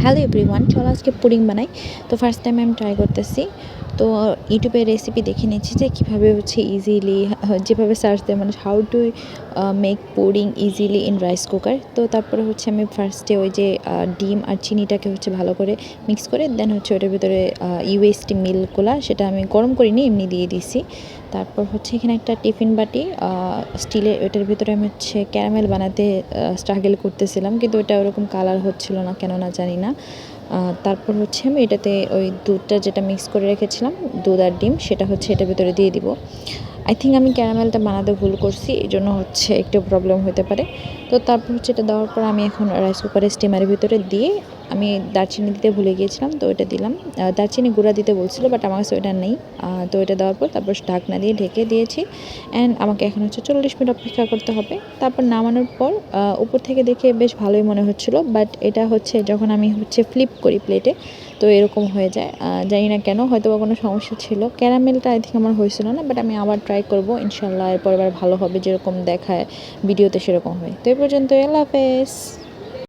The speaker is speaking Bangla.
হ্যালো এভরিওয়ান, চলো আজকে পুডিং বানাই। তো ফার্স্ট টাইম আমি ট্রাই করতেছি। তো ইউটিউবে রেসিপি দেখে নিচ্ছি যে কীভাবে ইজিলি, যেভাবে সার্চ দেয় মানে how to make pudding easily in rice cooker. তো তারপরে আমি ফার্স্টে ওই যে ডিম আর চিনিটাকে ভালো করে মিক্স করে দেন ওটার ভিতরে ইউএসটি মিল্কগুলা সেটা আমি গরম করিনি, এমনি দিয়ে দিছি। তারপর এখানে একটা টিফিন বাটি স্টিলের, ওটার ভিতরে আমি ক্যারামেল বানাতে স্ট্রাগল করতেছিলাম, কিন্তু ওটা ওরকম কালার হচ্ছিল না, কেন না জানি না। তারপর আমি এটাতে ওই দুধটা যেটা মিক্স করে রেখেছিলাম, দুধ আর ডিম, সেটা এটার ভিতরে দিয়ে দিব। আই থিঙ্ক আমি ক্যারামেলটা বানাতে ভুল করছি, এই জন্য একটু প্রবলেম হতে পারে। তো তারপর এটা দেওয়ার পর আমি এখন রাইস কুকারের স্টিমারের ভিতরে দিয়ে, আমি দারচিনি দিতে ভুলে গিয়েছিলাম, তো ওটা দিলাম। দারচিনি গুঁড়া দিতে বলছিল, বাট আমার কাছে ওটা নেই। তো এটা দেওয়ার পর তারপর ঢাকনা দিয়ে ঢেকে দিয়েছি। অ্যান্ড আমাকে এখন 40 মিনিট অপেক্ষা করতে হবে। তারপর নামানোর পর উপর থেকে দেখে বেশ ভালোই মনে হচ্ছিল, বাট এটা যখন আমি ফ্লিপ করি প্লেটে, তো এরকম হয়ে যায়। জানি না কেন, হয়তো বা কোনো সমস্যা ছিল। ক্যারামেলটা আই থিঙ্ক আমার হয়েছিল না, বাট আমি আবার ট্রাই করব, ইনশাল্লাহ এরপর এবার ভালো হবে, যেরকম দেখায় ভিডিওতে সেরকম হবে। তো এই পর্যন্ত, আল্লাহ হাফেজ।